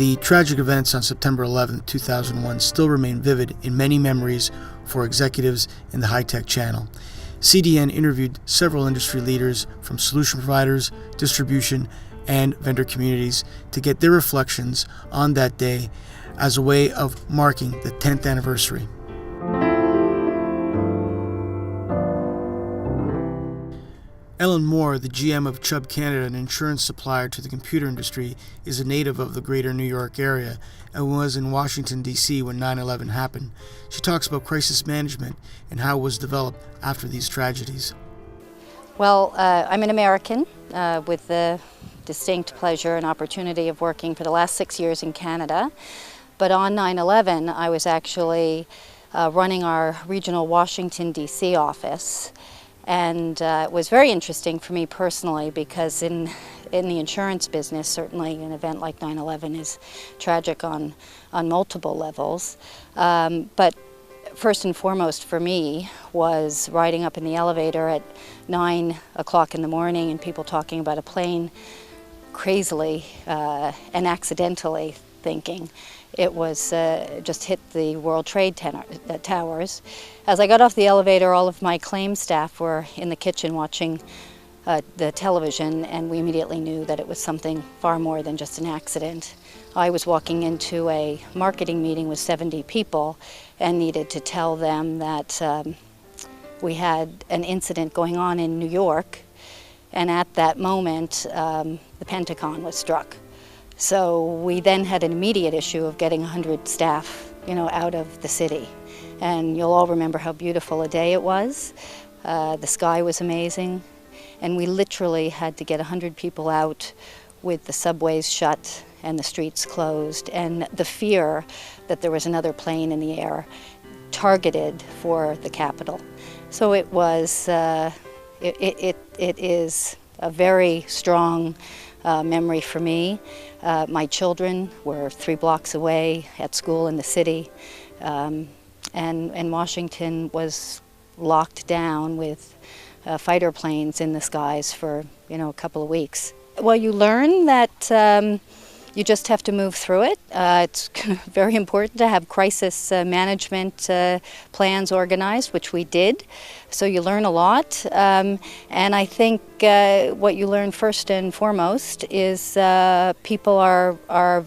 The tragic events on September 11, 2001 still remain vivid in many memories for executives in the high-tech channel. CDN interviewed several industry leaders from solution providers, distribution, and vendor communities to get their reflections on that day as a way of marking the 10th anniversary. Ellen Moore, the GM of Chubb Canada, an insurance supplier to the computer industry, is a native of the greater New York area and was in Washington, D.C. when 9/11 happened. She talks about crisis management and how it was developed after these tragedies. Well, I'm an American with the distinct pleasure and opportunity of working for the last 6 years in Canada. But on 9/11, I was actually running our regional Washington, D.C. office. And it was very interesting for me personally because in the insurance business, certainly an event like 9/11 is tragic on multiple levels. But first and foremost for me was riding up in the elevator at 9 o'clock in the morning and people talking about a plane crazily and accidentally thinking it was just hit the World Trade Towers. As I got off the elevator, all of my claims staff were in the kitchen watching the television, and we immediately knew that it was something far more than just an accident. I was walking into a marketing meeting with 70 people and needed to tell them that we had an incident going on in New York, and at that moment the Pentagon was struck. So we then had an immediate issue of getting 100 staff, out of the city. And you'll all remember how beautiful a day it was. The sky was amazing. And we literally had to get 100 people out with the subways shut and the streets closed, and the fear that there was another plane in the air targeted for the Capitol. So it was, it is a very strong memory for me. My children were 3 blocks away at school in the city, and Washington was locked down with fighter planes in the skies for a couple of weeks. Well, you learn that you just have to move through it. It's very important to have crisis management plans organized, which we did. So you learn a lot. And I think what you learn first and foremost is people are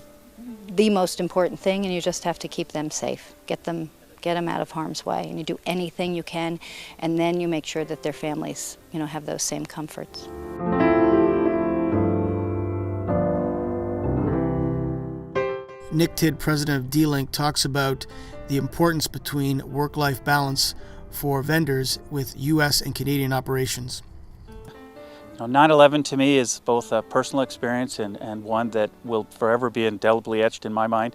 the most important thing, and you just have to keep them safe, get them out of harm's way, and you do anything you can, and then you make sure that their families, have those same comforts. Nick Tidd, president of D-Link, talks about the importance between work-life balance for vendors with U.S. and Canadian operations. 9/11 to me is both a personal experience and one that will forever be indelibly etched in my mind.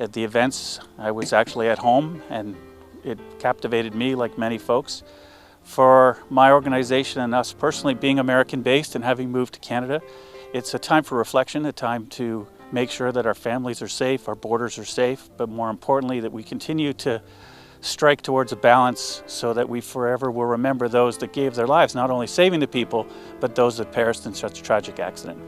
At the events, I was actually at home, and it captivated me like many folks. For my organization and us personally, being American-based and having moved to Canada, it's a time for reflection, a time to make sure that our families are safe, our borders are safe, but more importantly that we continue to strike towards a balance so that we forever will remember those that gave their lives, not only saving the people, but those that perished in such a tragic accident.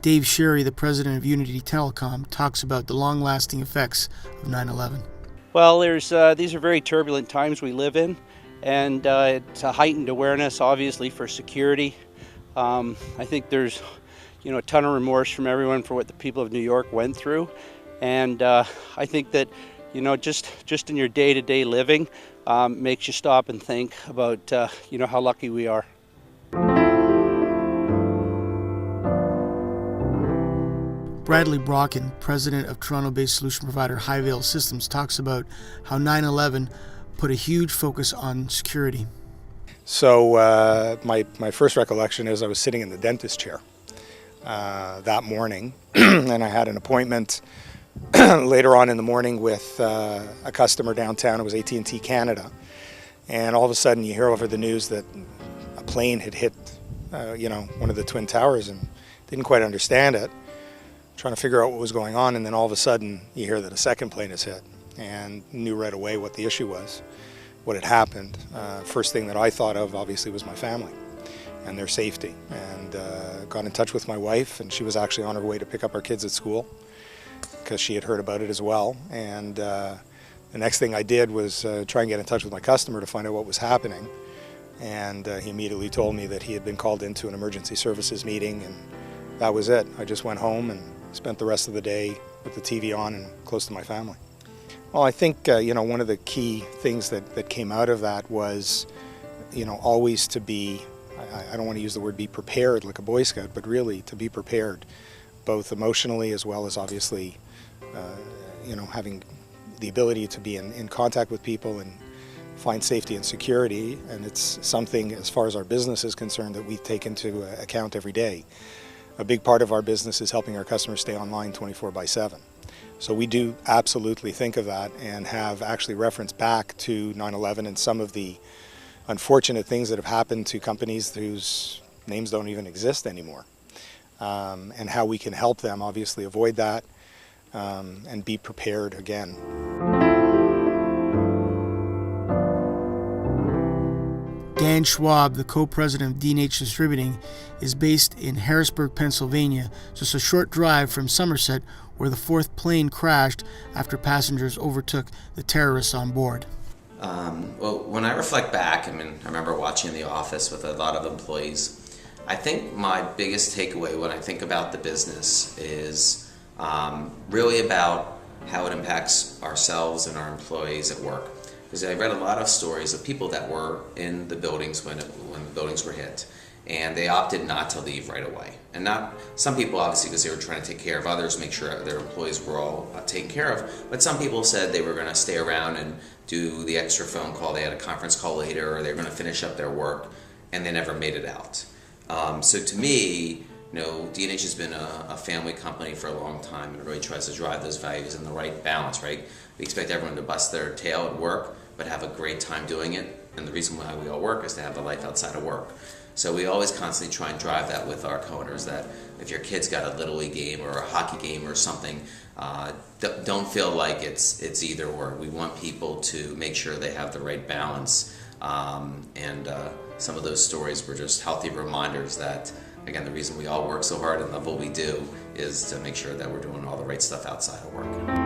Dave Sherry, the president of Unity Telecom, talks about the long-lasting effects of 9/11. Well, these are very turbulent times we live in. And it's a heightened awareness, obviously, for security. I think there's, a ton of remorse from everyone for what the people of New York went through. And I think that, just in your day-to-day living, makes you stop and think about, how lucky we are. Bradley Brocken, president of Toronto-based solution provider Highvale Systems, talks about how 9/11 put a huge focus on security. So my first recollection is I was sitting in the dentist chair that morning, and I had an appointment later on in the morning with a customer downtown. It was AT&T Canada, and all of a sudden you hear over the news that a plane had hit one of the Twin Towers, and didn't quite understand it, trying to figure out what was going on, and then all of a sudden you hear that a second plane is hit, and knew right away what the issue was, what had happened. First thing that I thought of, obviously, was my family. and their safety. And got in touch with my wife, and she was actually on her way to pick up our kids at school because she had heard about it as well. And the next thing I did was try and get in touch with my customer to find out what was happening. And he immediately told me that he had been called into an emergency services meeting, and that was it. I just went home and spent the rest of the day with the TV on and close to my family. Well, I think one of the key things that came out of that was, always to be, I don't want to use the word be prepared like a Boy Scout, but really to be prepared, both emotionally as well as obviously, having the ability to be in contact with people and find safety and security. And it's something, as far as our business is concerned, that we take into account every day. A big part of our business is helping our customers stay online 24/7. So we do absolutely think of that and have actually referenced back to 9/11 and some of the unfortunate things that have happened to companies whose names don't even exist anymore, and how we can help them obviously avoid that and be prepared again. Dan Schwab, the co-president of D&H Distributing, is based in Harrisburg, Pennsylvania, just a short drive from Somerset, where the fourth plane crashed after passengers overtook the terrorists on board. Well, when I reflect back, I remember watching The Office with a lot of employees. I think my biggest takeaway when I think about the business is really about how it impacts ourselves and our employees at work. Because I read a lot of stories of people that were in the buildings when the buildings were hit, and they opted not to leave right away. And not some people, obviously, because they were trying to take care of others, make sure their employees were all taken care of. But some people said they were going to stay around and do the extra phone call. They had a conference call later, or they were going to finish up their work, and they never made it out. So to me, D&H has been a family company for a long time, and it really tries to drive those values in the right balance, right? We expect everyone to bust their tail at work, but have a great time doing it. And the reason why we all work is to have a life outside of work. So we always constantly try and drive that with our co-owners, that if your kid's got a Little League game or a hockey game or something, don't feel like it's either or. We want people to make sure they have the right balance. And some of those stories were just healthy reminders that, again, the reason we all work so hard and love what we do is to make sure that we're doing all the right stuff outside of work.